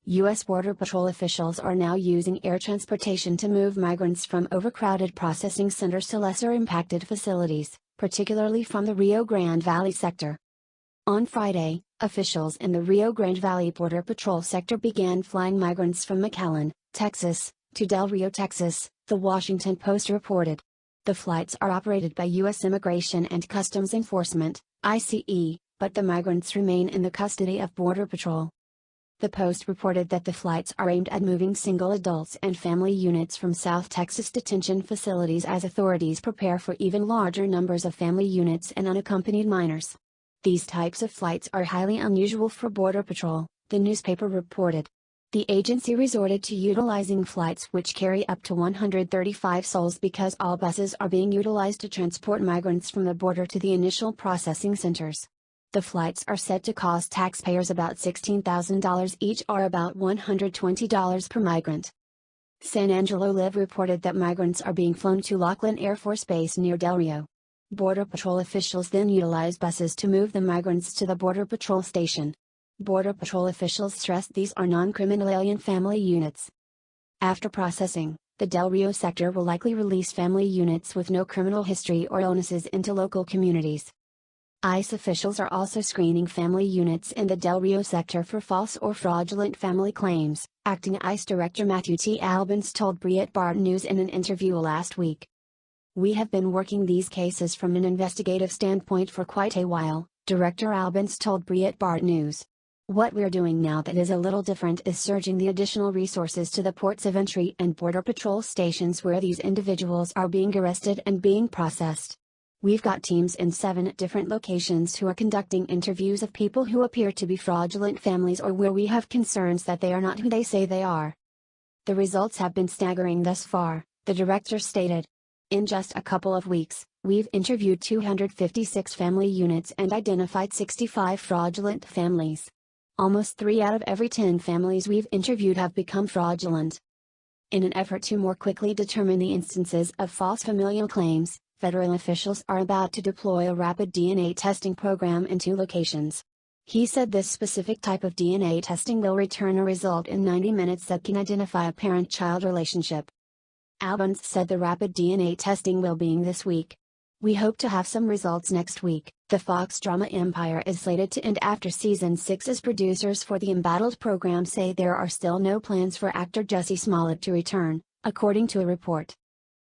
U.S. Border Patrol officials are now using air transportation to move migrants from overcrowded processing centers to lesser impacted facilities, particularly from the Rio Grande Valley sector. On Friday, officials in the Rio Grande Valley Border Patrol sector began flying migrants from McAllen, Texas, to Del Rio, Texas, the Washington Post reported. The flights are operated by U.S. Immigration and Customs Enforcement, ICE, but the migrants remain in the custody of Border Patrol. The Post reported that the flights are aimed at moving single adults and family units from South Texas detention facilities as authorities prepare for even larger numbers of family units and unaccompanied minors. These types of flights are highly unusual for Border Patrol, the newspaper reported. The agency resorted to utilizing flights which carry up to 135 souls because all buses are being utilized to transport migrants from the border to the initial processing centers. The flights are said to cost taxpayers about $16,000 each, or about $120 per migrant. San Angelo Live reported that migrants are being flown to Laughlin Air Force Base near Del Rio. Border Patrol officials then utilize buses to move the migrants to the Border Patrol station. Border Patrol officials stressed these are non-criminal alien family units. After processing, the Del Rio sector will likely release family units with no criminal history or illnesses into local communities. ICE officials are also screening family units in the Del Rio sector for false or fraudulent family claims, Acting ICE Director Matthew T. Albans told Breitbart News in an interview last week. "We have been working these cases from an investigative standpoint for quite a while," Director Albans told Breitbart News. "What we're doing now that is a little different is surging the additional resources to the ports of entry and Border Patrol stations where these individuals are being arrested and being processed. We've got teams in 7 different locations who are conducting interviews of people who appear to be fraudulent families or where we have concerns that they are not who they say they are. The results have been staggering thus far," the director stated. "In just a couple of weeks, we've interviewed 256 family units and identified 65 fraudulent families. Almost 3 out of every 10 families we've interviewed have become fraudulent." In an effort to more quickly determine the instances of false familial claims, federal officials are about to deploy a rapid DNA testing program in 2 locations. He said this specific type of DNA testing will return a result in 90 minutes that can identify a parent-child relationship. Albans said the rapid DNA testing will begin this week. "We hope to have some results next week." The Fox drama Empire is slated to end after season 6 as producers for the Embattled program say there are still no plans for actor Jussie Smollett to return, according to a report.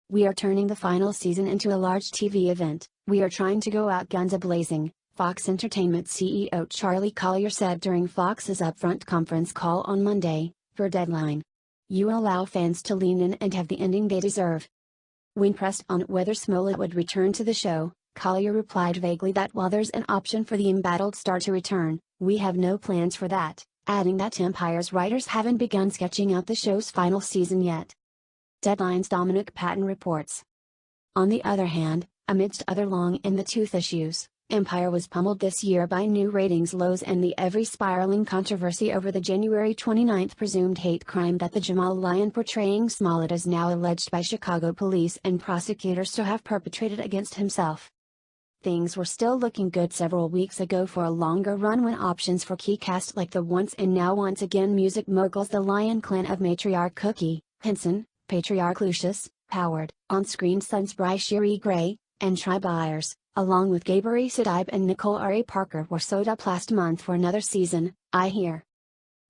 "We are turning the final season into a large TV event. We are trying to go out guns a-blazing," Fox Entertainment CEO Charlie Collier said during Fox's upfront conference call on Monday, for Deadline. "You will allow fans to lean in and have the ending they deserve." When pressed on whether Smollett would return to the show, Collier replied vaguely that while there's an option for the embattled star to return, we have no plans for that, adding that Empire's writers haven't begun sketching out the show's final season yet. Deadline's Dominic Patton reports. On the other hand, amidst other long-in-the-tooth issues, Empire was pummeled this year by new ratings lows and the ever-spiraling controversy over the January 29 presumed hate crime that the Jamal Lyon portraying Smollett is now alleged by Chicago police and prosecutors to have perpetrated against himself. Things were still looking good several weeks ago for a longer run when options for key cast like the once and now once again music moguls the Lyon clan of matriarch Cookie, Henson, patriarch Lucius, Howard, on-screen sons Bryce Sherry Gray, and Tri Byers, along with Gabri Sidibe and Nicole R.A. Parker were sewed up last month for another season, I hear.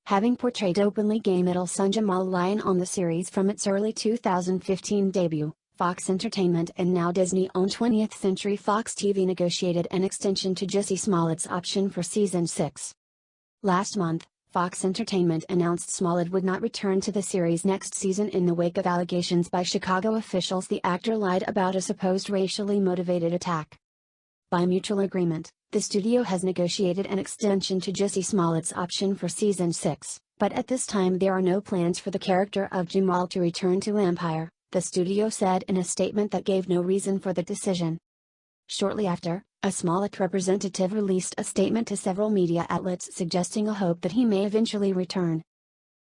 Having portrayed openly gay middle son Jamal Lyon on the series from its early 2015 debut, Fox Entertainment and now Disney-owned 20th Century Fox TV negotiated an extension to Jussie Smollett's option for season 6. Last month, Fox Entertainment announced Smollett would not return to the series next season in the wake of allegations by Chicago officials the actor lied about a supposed racially motivated attack. By mutual agreement, the studio has negotiated an extension to Jussie Smollett's option for season 6, but at this time there are no plans for the character of Jamal to return to Empire, the studio said in a statement that gave no reason for the decision. Shortly after, a Smollett representative released a statement to several media outlets suggesting a hope that he may eventually return.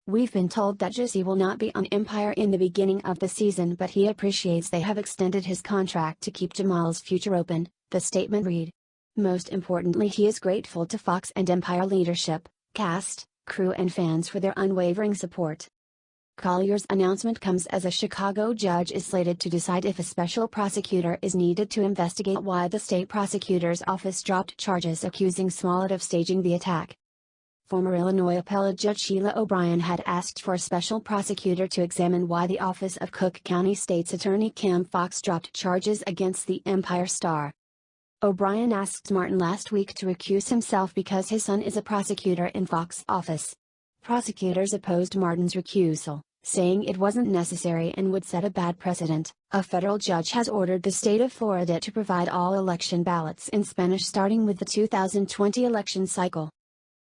"We've been told that Jussie will not be on Empire in the beginning of the season, but he appreciates they have extended his contract to keep Jamal's future open," the statement read. Most importantly, he is grateful to Fox and Empire leadership, cast, crew and fans for their unwavering support. Collier's announcement comes as a Chicago judge is slated to decide if a special prosecutor is needed to investigate why the state prosecutor's office dropped charges accusing Smollett of staging the attack. Former Illinois appellate judge Sheila O'Brien had asked for a special prosecutor to examine why the office of Cook County State's Attorney Kim Foxx dropped charges against the Empire star. O'Brien asked Martin last week to recuse himself because his son is a prosecutor in Foxx's office. Prosecutors opposed Martin's recusal, saying it wasn't necessary and would set a bad precedent. A federal judge has ordered the state of Florida to provide all election ballots in Spanish starting with the 2020 election cycle.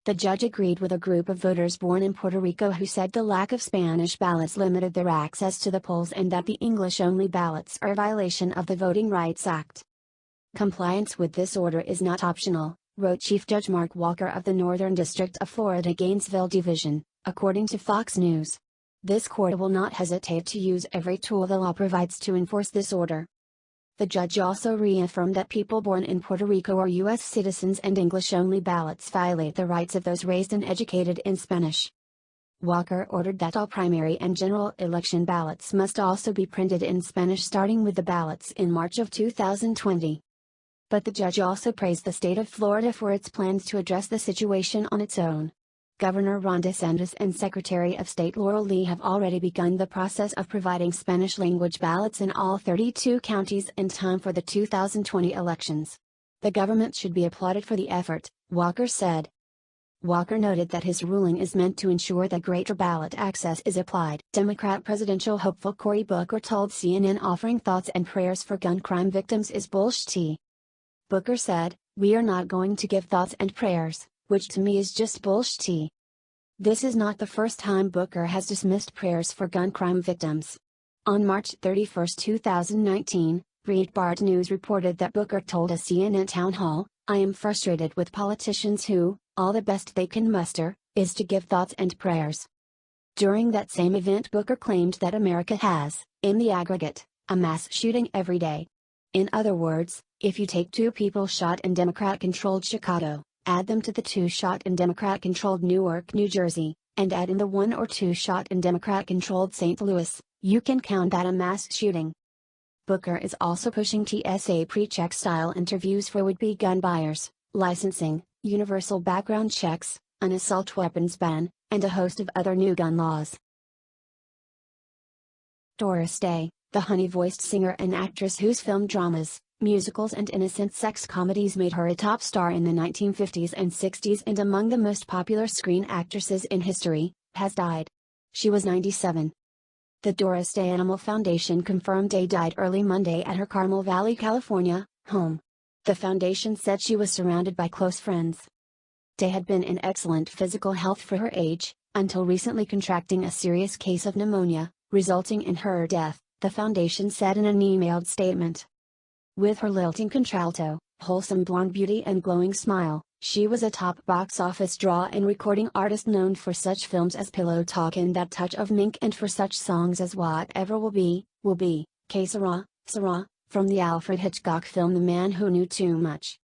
The judge agreed with a group of voters born in Puerto Rico who said the lack of Spanish ballots limited their access to the polls and that the English-only ballots are a violation of the Voting Rights Act. Compliance with this order is not optional, wrote Chief Judge Mark Walker of the Northern District of Florida Gainesville Division, according to Fox News. This court will not hesitate to use every tool the law provides to enforce this order. The judge also reaffirmed that people born in Puerto Rico are U.S. citizens and English-only ballots violate the rights of those raised and educated in Spanish. Walker ordered that all primary and general election ballots must also be printed in Spanish starting with the ballots in March of 2020. But the judge also praised the state of Florida for its plans to address the situation on its own. Governor Ron DeSantis and Secretary of State Laurel Lee have already begun the process of providing Spanish-language ballots in all 32 counties in time for the 2020 elections. The government should be applauded for the effort, Walker said. Walker noted that his ruling is meant to ensure that greater ballot access is applied. Democrat presidential hopeful Cory Booker told CNN offering thoughts and prayers for gun crime victims is bullshit. Booker said, "We are not going to give thoughts and prayers, which to me is just bullshit." This is not the first time Booker has dismissed prayers for gun crime victims. On March 31, 2019, Breitbart News reported that Booker told a CNN town hall, "I am frustrated with politicians who, all the best they can muster, is to give thoughts and prayers." During that same event Booker claimed that America has, in the aggregate, a mass shooting every day. In other words, if you take 2 people shot in Democrat-controlled Chicago, add them to the 2 shot in Democrat-controlled Newark, New Jersey, and add in the 1 or 2 shot in Democrat-controlled St. Louis, you can count that a mass shooting. Booker is also pushing TSA pre-check style interviews for would-be gun buyers, licensing, universal background checks, an assault weapons ban, and a host of other new gun laws. Doris Day, the honey-voiced singer and actress whose film dramas, musicals and innocent sex comedies made her a top star in the 1950s and 60s and among the most popular screen actresses in history, has died. She was 97. The Doris Day Animal Foundation confirmed Day died early Monday at her Carmel Valley, California, home. The foundation said she was surrounded by close friends. Day had been in excellent physical health for her age, until recently contracting a serious case of pneumonia, resulting in her death, the foundation said in an emailed statement. With her lilting contralto, wholesome blonde beauty and glowing smile, she was a top box office draw and recording artist known for such films as Pillow Talk and That Touch of Mink and for such songs as Whatever Will Be, Que Sera, Sera, from the Alfred Hitchcock film The Man Who Knew Too Much.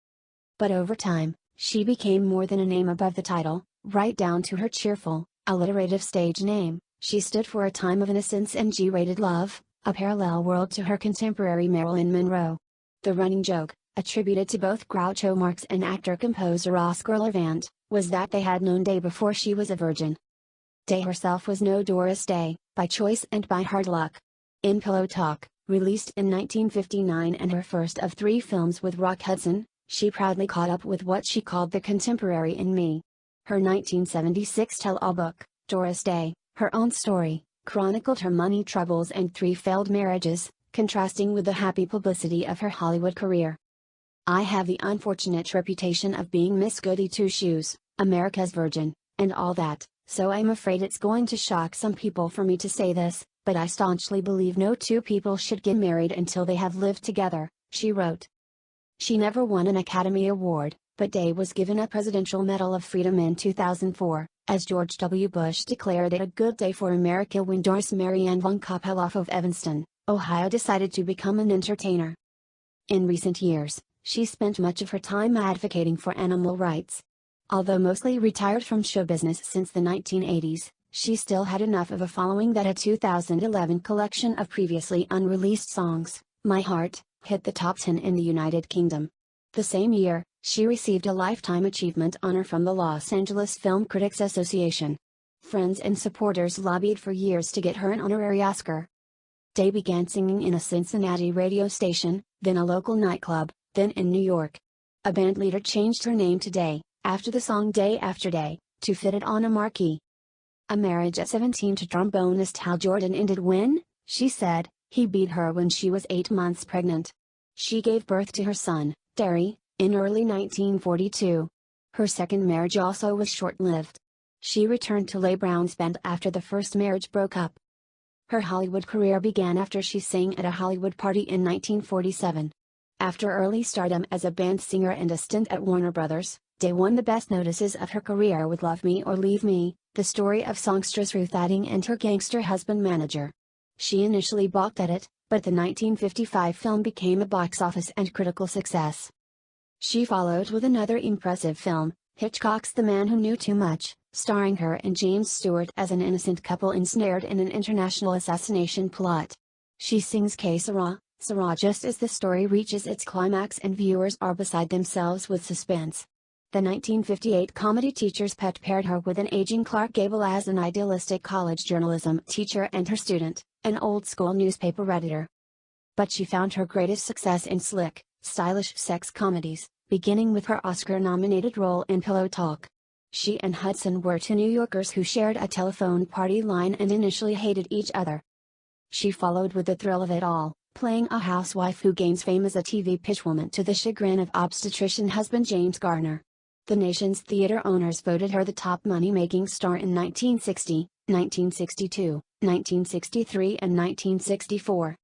But over time, she became more than a name above the title, right down to her cheerful, alliterative stage name. She stood for a time of innocence and G-rated love, a parallel world to her contemporary Marilyn Monroe. The running joke, attributed to both Groucho Marx and actor-composer Oscar Levant, was that they had known Day before she was a virgin. Day herself was no Doris Day, by choice and by hard luck. In Pillow Talk, released in 1959 and her first of 3 films with Rock Hudson, she proudly caught up with what she called the contemporary in me. Her 1976 tell-all book, Doris Day, Her Own Story, chronicled her money troubles and 3 failed marriages, contrasting with the happy publicity of her Hollywood career. "I have the unfortunate reputation of being Miss Goody Two-Shoes, America's Virgin, and all that, so I'm afraid it's going to shock some people for me to say this, but I staunchly believe no 2 people should get married until they have lived together," she wrote. She never won an Academy Award, but Day was given a Presidential Medal of Freedom in 2004, as George W. Bush declared it a good day for America when Doris Marianne von Kopelhoff of Evanston, Ohio decided to become an entertainer. In recent years, she spent much of her time advocating for animal rights. Although mostly retired from show business since the 1980s, she still had enough of a following that a 2011 collection of previously unreleased songs, My Heart, hit the top 10 in the United Kingdom. The same year, she received a Lifetime Achievement honor from the Los Angeles Film Critics Association. Friends and supporters lobbied for years to get her an honorary Oscar. Day began singing in a Cincinnati radio station, then a local nightclub, then in New York. A band leader changed her name to Day, after the song Day After Day, to fit it on a marquee. A marriage at 17 to trombonist Hal Jordan ended when, she said, he beat her when she was 8 months pregnant. She gave birth to her son, Derry, in early 1942. Her second marriage also was short-lived. She returned to Les Brown's band after the first marriage broke up. Her Hollywood career began after she sang at a Hollywood party in 1947. After early stardom as a band singer and a stint at Warner Brothers, Day won the best notices of her career with Love Me or Leave Me, the story of songstress Ruth Adding and her gangster husband-manager. She initially balked at it, but the 1955 film became a box office and critical success. She followed with another impressive film, Hitchcock's The Man Who Knew Too Much, starring her and James Stewart as an innocent couple ensnared in an international assassination plot. She sings Que Sera, Sera just as the story reaches its climax and viewers are beside themselves with suspense. The 1958 comedy Teacher's Pet paired her with an aging Clark Gable as an idealistic college journalism teacher and her student, an old-school newspaper editor. But she found her greatest success in slick, stylish sex comedies, beginning with her Oscar-nominated role in Pillow Talk. She and Hudson were two New Yorkers who shared a telephone party line and initially hated each other. She followed with The Thrill of It All, playing a housewife who gains fame as a TV pitchwoman to the chagrin of obstetrician husband James Garner. The nation's theater owners voted her the top money-making star in 1960, 1962, 1963 and 1964.